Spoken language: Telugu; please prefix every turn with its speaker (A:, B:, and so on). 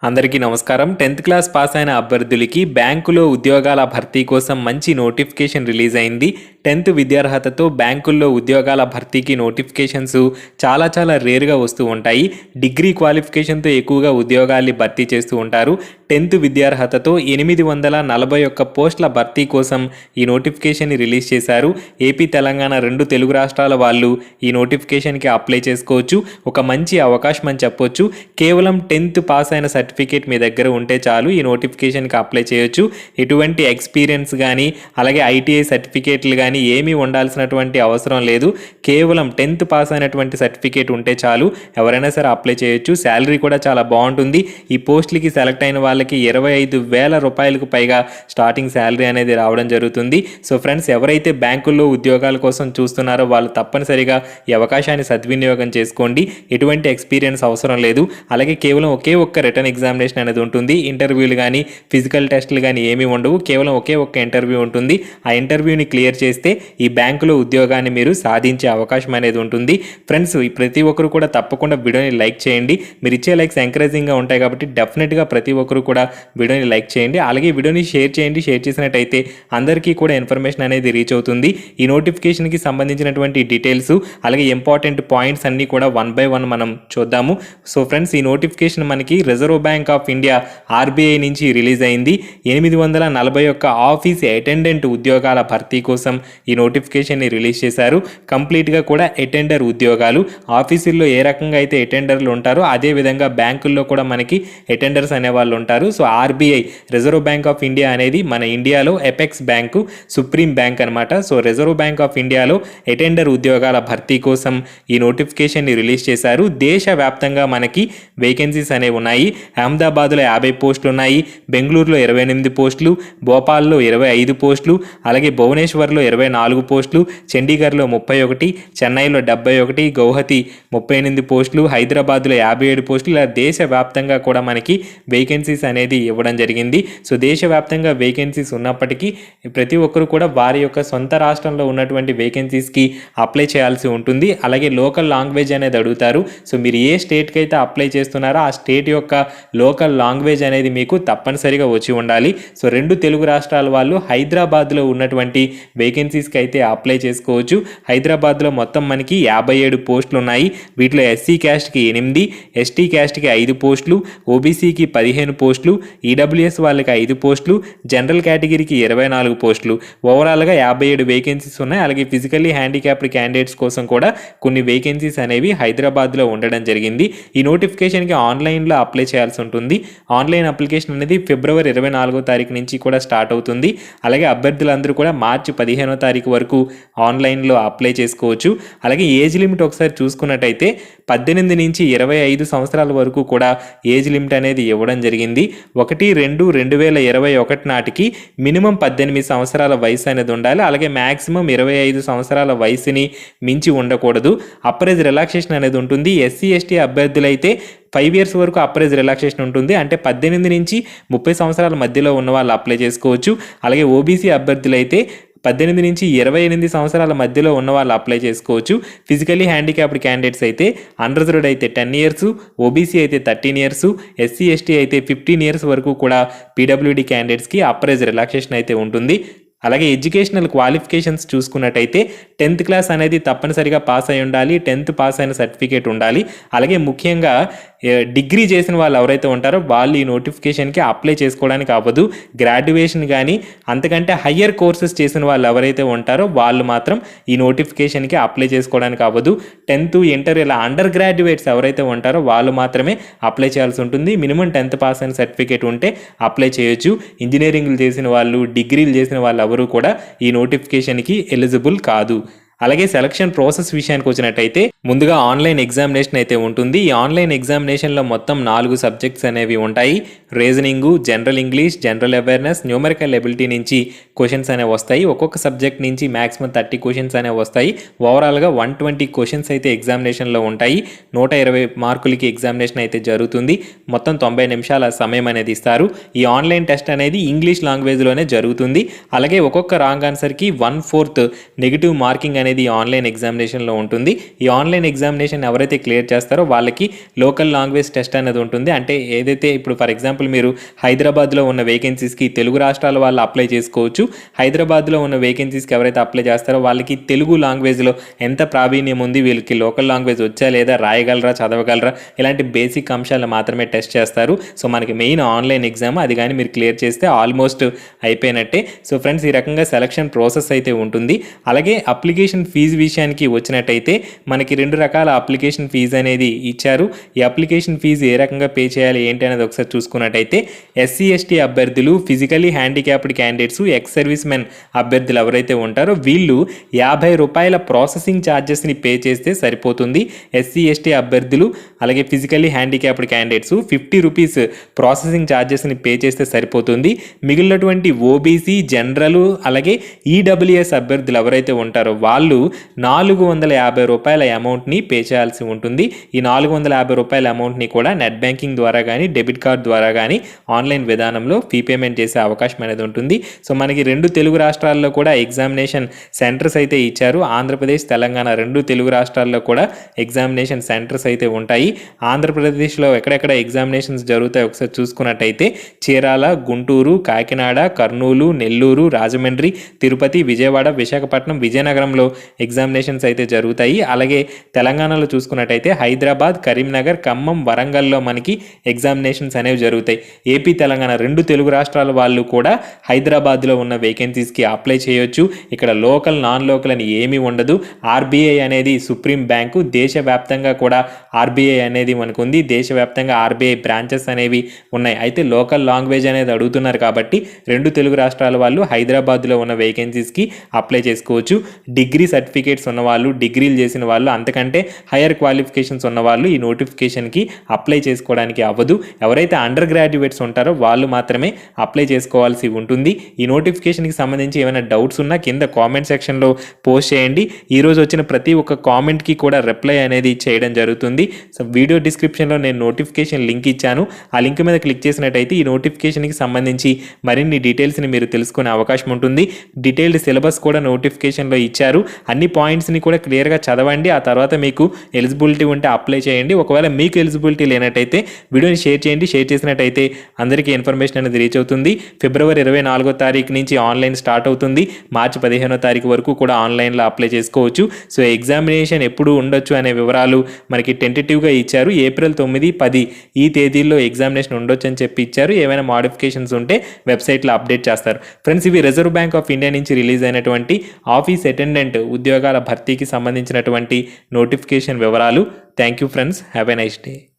A: అందరికీ నమస్కారం. 10థ్ క్లాస్ పాస్ అయిన అభ్యర్థులకి బ్యాంకులో ఉద్యోగాల భర్తీ కోసం మంచి నోటిఫికేషన్ రిలీజ్ అయింది. 10థ్ విద్యార్హతతో బ్యాంకుల్లో ఉద్యోగాల భర్తీకి నోటిఫికేషన్స్ చాలా రేర్గా వస్తూ ఉంటాయి. డిగ్రీ క్వాలిఫికేషన్తో ఎక్కువగా ఉద్యోగాల్ని భర్తీ చేస్తూ ఉంటారు. 10థ్ విద్యార్హతతో 841 పోస్టుల భర్తీ కోసం ఈ నోటిఫికేషన్ని రిలీజ్ చేశారు. ఏపీ, తెలంగాణ 2 తెలుగు రాష్ట్రాల వాళ్ళు ఈ నోటిఫికేషన్కి అప్లై చేసుకోవచ్చు. ఒక మంచి అవకాశం అని చెప్పొచ్చు. కేవలం 10థ్ పాస్ అయిన సర్టిఫికేట్ మీ దగ్గర ఉంటే చాలు ఈ నోటిఫికేషన్కి అప్లై చేయొచ్చు. ఎటువంటి ఎక్స్పీరియన్స్ కానీ అలాగే ఐటీఐ సర్టిఫికేట్లు కానీ ఏమీ ఉండాల్సినటువంటి అవసరం లేదు. కేవలం 10థ్ పాస్ అయినటువంటి సర్టిఫికేట్ ఉంటే చాలు ఎవరైనా సరే అప్లై చేయొచ్చు. శాలరీ కూడా చాలా బాగుంటుంది. ఈ పోస్టులకి సెలెక్ట్ అయిన వాళ్ళకి 25,000 రూపాయలకు పైగా స్టార్టింగ్ శాలరీ అనేది రావడం జరుగుతుంది. సో ఫ్రెండ్స్, ఎవరైతే బ్యాంకుల్లో ఉద్యోగాల కోసం చూస్తున్నారో వాళ్ళు తప్పనిసరిగా ఈ అవకాశాన్ని సద్వినియోగం చేసుకోండి. ఎటువంటి ఎక్స్పీరియన్స్ అవసరం లేదు. అలాగే కేవలం ఒకే ఒక్క రిటర్న్ ఎగ్జామినేషన్ అనేది ఉంటుంది. ఇంటర్వ్యూలు కానీ ఫిజికల్ టెస్టులు కానీ ఏమీ ఉండవు. కేవలం ఒకే ఒక్క ఇంటర్వ్యూ ఉంటుంది. ఆ ఇంటర్వ్యూని క్లియర్ చేస్తే ఈ బ్యాంకులో ఉద్యోగాన్ని మీరు సాధించే అవకాశం అనేది ఉంటుంది. ఫ్రెండ్స్, ప్రతి ఒక్కరు కూడా తప్పకుండా వీడియోని లైక్ చేయండి. మీరు ఇచ్చే లైక్స్ ఎంకరేజింగ్గా ఉంటాయి కాబట్టి డెఫినెట్గా ప్రతి ఒక్కరు కూడా వీడియోని లైక్ చేయండి. అలాగే వీడియోని షేర్ చేయండి. షేర్ చేసినట్టయితే అందరికీ కూడా ఇన్ఫర్మేషన్ అనేది రీచ్ అవుతుంది. ఈ నోటిఫికేషన్కి సంబంధించినటువంటి డీటెయిల్స్ అలాగే ఇంపార్టెంట్ పాయింట్స్ అన్నీ కూడా 1 by 1 మనం చూద్దాము. సో ఫ్రెండ్స్, ఈ నోటిఫికేషన్ మనకి reserve bank of India RBI నుంచి రిలీజ్ అయింది. 841 ఆఫీస్ అటెండెంట్ ఉద్యోగాల భర్తీ కోసం ఈ నోటిఫికేషన్ని రిలీజ్ చేశారు. కంప్లీట్గా కూడా అటెండర్ ఉద్యోగాలు. ఆఫీసుల్లో ఏ రకంగా అయితే అటెండర్లు ఉంటారో అదేవిధంగా బ్యాంకుల్లో కూడా మనకి అటెండర్స్ అనేవాళ్ళు ఉంటారు. So RBI reserve bank of India అనేది మన ఇండియాలో ఎపెక్స్ బ్యాంకు, సుప్రీం బ్యాంక్ అనమాట. సో రిజర్వ్ బ్యాంక్ ఆఫ్ ఇండియాలో అటెండర్ ఉద్యోగాల భర్తీ కోసం ఈ నోటిఫికేషన్ని రిలీజ్ చేశారు. దేశవ్యాప్తంగా మనకి వేకెన్సీస్ అనేవి ఉన్నాయి. అహ్మదాబాద్లో 50 పోస్టులు ఉన్నాయి. బెంగళూరులో 28 పోస్టులు, భోపాల్లో 25 పోస్టులు, అలాగే భువనేశ్వర్లో 24 పోస్టులు, చండీగఢ్లో 31, చెన్నైలో 71, గౌహతి 38 పోస్టులు, హైదరాబాద్లో 57 పోస్టులు. ఇలా దేశవ్యాప్తంగా కూడా మనకి వేకెన్సీస్ అనేది ఇవ్వడం జరిగింది. సో దేశవ్యాప్తంగా వేకెన్సీస్ ఉన్నప్పటికీ ప్రతి ఒక్కరు కూడా వారి యొక్క సొంత రాష్ట్రంలో ఉన్నటువంటి వేకెన్సీస్కి అప్లై చేయాల్సి ఉంటుంది. అలాగే లోకల్ లాంగ్వేజ్ అనేది అడుగుతారు. సో మీరు ఏ స్టేట్కి అయితే అప్లై చేస్తున్నారో ఆ స్టేట్ యొక్క లోకల్ లాంగ్వేజ్ అనేది మీకు తప్పనిసరిగా వచ్చి ఉండాలి. సో 2 తెలుగు రాష్ట్రాల వాళ్ళు హైదరాబాద్లో ఉన్నటువంటి వేకెన్సీస్కి అయితే అప్లై చేసుకోవచ్చు. హైదరాబాద్లో మొత్తం మనకి 57 పోస్టులు ఉన్నాయి. వీటిలో ఎస్సీ క్యాస్ట్కి 8, ఎస్టీ క్యాస్ట్కి 5 పోస్టులు, ఓబీసీకి 15 పోస్టులు, ఈడబ్ల్యూఎస్ వాళ్ళకి 5 పోస్టులు, జనరల్ కేటగిరీకి 24 పోస్టులు. ఓవరాల్గా 57 వేకెన్సీస్ ఉన్నాయి. అలాగే ఫిజికల్లీ హ్యాండిక్యాప్డ్ క్యాండిడేట్స్ కోసం కూడా కొన్ని వేకెన్సీస్ అనేవి హైదరాబాద్లో ఉండడం జరిగింది. ఈ నోటిఫికేషన్కి ఆన్లైన్లో అప్లై చేయాల్సి ఉంటుంది. ఆన్లైన్ అప్లికేషన్ అనేది ఫిబ్రవరి 24వ తారీఖు నుంచి కూడా స్టార్ట్ అవుతుంది. అలాగే అభ్యర్థులందరూ కూడా మార్చి 15వ తారీఖు వరకు ఆన్లైన్లో అప్లై చేసుకోవచ్చు. అలాగే ఏజ్ లిమిట్ ఒకసారి చూసుకున్నట్టయితే 18 నుంచి 25 సంవత్సరాల వరకు కూడా ఏజ్ లిమిట్ అనేది ఇవ్వడం జరిగింది. 1/2/2021 నాటికి మినిమం 18 సంవత్సరాల వయసు అనేది ఉండాలి. అలాగే మ్యాక్సిమం 25 సంవత్సరాల వయసుని మించి ఉండకూడదు. అప్పర్ ఏజ్ రిలాక్సేషన్ అనేది ఉంటుంది. ఎస్సీ ఎస్టీ అభ్యర్థులైతే 5 years వరకు అప్పర్ ఏజ్ రిలాక్సేషన్ ఉంటుంది. అంటే 18 నుంచి 30 సంవత్సరాల మధ్యలో ఉన్న వాళ్ళు అప్లై చేసుకోవచ్చు. అలాగే ఓబీసీ అభ్యర్థులైతే 18 నుంచి 28 సంవత్సరాల మధ్యలో ఉన్న వాళ్ళు అప్లై చేసుకోవచ్చు. ఫిజికల్లీ హ్యాండిక్యాప్డ్ క్యాండిడేట్స్ అయితే అన్రిజర్వ్డ్ అయితే 10 years, ఓబీసీ అయితే 13 years, ఎస్సీ ఎస్టీ అయితే 15 years వరకు కూడా పీడబ్ల్యూడీ క్యాండిడేట్స్కి అప్పర్ ఏజ్ రిలాక్సేషన్ అయితే ఉంటుంది. అలాగే ఎడ్యుకేషనల్ క్వాలిఫికేషన్స్ చూసుకున్నట్టయితే 10th క్లాస్ అనేది తప్పనిసరిగా పాస్ అయి ఉండాలి. 10th పాస్ అయిన సర్టిఫికేట్ ఉండాలి. అలాగే ముఖ్యంగా డిగ్రీ చేసిన వాళ్ళు ఎవరైతే ఉంటారో వాళ్ళు ఈ నోటిఫికేషన్కి అప్లై చేసుకోవడానికి అవ్వదు. గ్రాడ్యుయేషన్ కానీ అంతకంటే హయ్యర్ కోర్సెస్ చేసిన వాళ్ళు ఎవరైతే ఉంటారో వాళ్ళు మాత్రం ఈ నోటిఫికేషన్కి అప్లై చేసుకోవడానికి అవ్వదు. 10th, ఇంటర్ ఇలా అండర్ గ్రాడ్యుయేట్స్ ఎవరైతే ఉంటారో వాళ్ళు మాత్రమే అప్లై చేయాల్సి ఉంటుంది. మినిమం 10th పాస్ అయిన సర్టిఫికేట్ ఉంటే అప్లై చేయొచ్చు. ఇంజనీరింగ్లు చేసిన వాళ్ళు, డిగ్రీలు చేసిన వాళ్ళు ఎవరు కూడా ఈ నోటిఫికేషన్కి ఎలిజిబుల్ కాదు. అలాగే సెలక్షన్ ప్రాసెస్ విషయానికి వచ్చినట్టయితే ముందుగా ఆన్లైన్ ఎగ్జామినేషన్ అయితే ఉంటుంది. ఈ ఆన్లైన్ ఎగ్జామినేషన్లో మొత్తం 4 సబ్జెక్ట్స్ అనేవి ఉంటాయి. Reasoning, general English, general awareness, numerical ability నుంచి క్వశ్చన్స్ అనేవి వస్తాయి. ఒక్కొక్క సబ్జెక్ట్ నుంచి మ్యాక్సిమం 30 క్వశ్చన్స్ అనేవి వస్తాయి. ఓవరాల్గా 120 క్వశ్చన్స్ అయితే ఎగ్జామినేషన్లో ఉంటాయి. 120 మార్కులకి ఎగ్జామినేషన్ అయితే జరుగుతుంది. మొత్తం 90 నిమిషాల సమయం అనేది ఇస్తారు. ఈ ఆన్లైన్ టెస్ట్ అనేది ఇంగ్లీష్ లాంగ్వేజ్లోనే జరుగుతుంది. అలాగే ఒక్కొక్క రాంగ్ ఆన్సర్కి 1/4 నెగిటివ్ మార్కింగ్ అనేది ఆన్లైన్ ఎగ్జామినేషన్లో ఉంటుంది. ఈ ఆన్లైన్ ఆన్లైన్ ఎగ్జామినేషన్ ఎవరైతే క్లియర్ చేస్తారో వాళ్ళకి లోకల్ లాంగ్వేజ్ టెస్ట్ అనేది ఉంటుంది. అంటే ఏదైతే ఇప్పుడు ఫర్ ఎగ్జాంపుల్ మీరు హైదరాబాద్లో ఉన్న వేకెన్సీస్కి తెలుగు రాష్ట్రాల వాళ్ళు అప్లై చేసుకోవచ్చు. హైదరాబాద్లో ఉన్న వేకెన్సీస్కి ఎవరైతే అప్లై చేస్తారో వాళ్ళకి తెలుగు లాంగ్వేజ్లో ఎంత ప్రావీణ్యం ఉంది, వీళ్ళకి లోకల్ లాంగ్వేజ్ వచ్చా లేదా, రాయగలరా, చదవగలరా, ఇలాంటి బేసిక్ అంశాలు మాత్రమే టెస్ట్ చేస్తారు. సో మనకి మెయిన్ ఆన్లైన్ ఎగ్జామ్ అది కానీ మీరు క్లియర్ చేస్తే ఆల్మోస్ట్ అయిపోయినట్టే. సో ఫ్రెండ్స్, ఈ రకంగా సెలక్షన్ ప్రాసెస్ అయితే ఉంటుంది. అలాగే అప్లికేషన్ ఫీజు విషయానికి వచ్చినట్టయితే మనకి 2 రకాల అప్లికేషన్ ఫీజు అనేది ఇచ్చారు. ఈ అప్లికేషన్ ఫీజు ఏ రకంగా పే చేయాలి ఏంటి అనేది ఒకసారి చూసుకున్నట్టయితే ఎస్సీ ఎస్టీ అభ్యర్థులు, physically handicapped candidates, ex service men అభ్యర్థులు ఎవరైతే ఉంటారో వీళ్ళు ₹50 ప్రాసెసింగ్ ఛార్జెస్ని పే చేస్తే సరిపోతుంది. ఎస్సీ ఎస్టీ అభ్యర్థులు అలాగే ఫిజికల్లీ హ్యాండిక్యాప్డ్ క్యాండిడేట్స్ ₹50 ప్రాసెసింగ్ ఛార్జెస్ని పే చేస్తే సరిపోతుంది. మిగిలినటువంటి ఓబీసీ, జనరల్ అలాగే ఈడబ్ల్యూఎస్ అభ్యర్థులు ఎవరైతే ఉంటారో వాళ్ళు ₹450 అమౌంట్ని పే చేయాల్సి ఉంటుంది. ఈ ₹450 అమౌంట్ని కూడా నెట్ బ్యాంకింగ్ ద్వారా కానీ, డెబిట్ కార్డ్ ద్వారా కానీ ఆన్లైన్ విధానంలో ఫీ పేమెంట్ చేసే అవకాశం అనేది ఉంటుంది. సో మనకి 2 తెలుగు రాష్ట్రాల్లో కూడా ఎగ్జామినేషన్ సెంటర్స్ అయితే ఇచ్చారు. ఆంధ్రప్రదేశ్, తెలంగాణ 2 తెలుగు రాష్ట్రాల్లో కూడా ఎగ్జామినేషన్ సెంటర్స్ అయితే ఉంటాయి. ఆంధ్రప్రదేశ్లో ఎక్కడెక్కడ ఎగ్జామినేషన్స్ జరుగుతాయి ఒకసారి చూసుకున్నట్టయితే చీరాల, గుంటూరు, కాకినాడ, కర్నూలు, నెల్లూరు, రాజమండ్రి, తిరుపతి, విజయవాడ, విశాఖపట్నం, విజయనగరంలో ఎగ్జామినేషన్స్ అయితే జరుగుతాయి. అలాగే తెలంగాణలో చూసుకున్నట్టయితే హైదరాబాద్, కరీంనగర్, ఖమ్మం, వరంగల్లో మనకి ఎగ్జామినేషన్స్ అనేవి జరుగుతాయి. ఏపీ, తెలంగాణ 2 తెలుగు రాష్ట్రాల వాళ్ళు కూడా హైదరాబాద్లో ఉన్న వేకెన్సీస్కి అప్లై చేయొచ్చు. ఇక్కడ లోకల్, నాన్ లోకల్ అని ఏమీ ఉండదు. ఆర్బీఐ అనేది సుప్రీం బ్యాంకు, దేశవ్యాప్తంగా కూడా ఆర్బీఐ అనేది మనకు ఉంది. దేశవ్యాప్తంగా ఆర్బీఐ బ్రాంచెస్ అనేవి ఉన్నాయి. అయితే లోకల్ లాంగ్వేజ్ అనేది అడుగుతున్నారు కాబట్టి 2 తెలుగు రాష్ట్రాల వాళ్ళు హైదరాబాద్లో ఉన్న వేకెన్సీస్కి అప్లై చేసుకోవచ్చు. డిగ్రీ సర్టిఫికేట్స్ ఉన్నవాళ్ళు, డిగ్రీలు చేసిన వాళ్ళు, అంతకంటే హయ్యర్ క్వాలిఫికేషన్స్ ఉన్నవాళ్ళు ఈ నోటిఫికేషన్కి అప్లై చేసుకోవడానికి అవ్వదు. ఎవరైతే అండర్ గ్రాడ్యుయేట్స్ ఉంటారో వాళ్ళు మాత్రమే అప్లై చేసుకోవాల్సి ఉంటుంది. ఈ నోటిఫికేషన్కి సంబంధించి ఏమైనా డౌట్స్ ఉన్నా కింద కామెంట్ సెక్షన్లో పోస్ట్ చేయండి. ఈరోజు వచ్చిన ప్రతి ఒక్క కామెంట్కి కూడా రిప్లై అనేది చేయడం జరుగుతుంది. సో వీడియో డిస్క్రిప్షన్లో నేను నోటిఫికేషన్ లింక్ ఇచ్చాను. ఆ లింక్ మీద క్లిక్ చేసినట్టయితే ఈ నోటిఫికేషన్కి సంబంధించి మరిన్ని డీటెయిల్స్ని మీరు తెలుసుకునే అవకాశం ఉంటుంది. డీటెయిల్డ్ సిలబస్ కూడా నోటిఫికేషన్లో ఇచ్చారు. అన్ని పాయింట్స్ని కూడా క్లియర్గా చదవండి. ఆ తర్వాత మీకు ఎలిజిబిలిటీ ఉంటే అప్లై చేయండి. ఒకవేళ మీకు ఎలిజిబిలిటీ లేనట్టయితే వీడియోని షేర్ చేయండి. షేర్ చేసినట్టయితే అందరికీ ఇన్ఫర్మేషన్ అనేది రీచ్ అవుతుంది. ఫిబ్రవరి 24వ తారీఖు నుంచి ఆన్లైన్ స్టార్ట్ అవుతుంది. మార్చి 15వ తారీఖు వరకు కూడా ఆన్లైన్లో అప్లై చేసుకోవచ్చు. సో ఎగ్జామినేషన్ ఎప్పుడు ఉండొచ్చు అనే వివరాలు మనకి టెంటేటివ్గా ఇచ్చారు. ఏప్రిల్ 9, 10 ఈ తేదీల్లో ఎగ్జామినేషన్ ఉండొచ్చు అని చెప్పి ఇచ్చారు. ఏమైనా మోడిఫికేషన్స్ ఉంటే వెబ్సైట్లో అప్డేట్ చేస్తారు. ఫ్రెండ్స్, ఇవి రిజర్వ్ బ్యాంక్ ఆఫ్ ఇండియా నుంచి రిలీజ్ అయినటువంటి ఆఫీస్ అటెండెంట్ ఉద్యోగాల భర్తీకి సంబంధించినటువంటి నోటిఫికేషన్ వివరాలు. Thank you friends, have a nice day.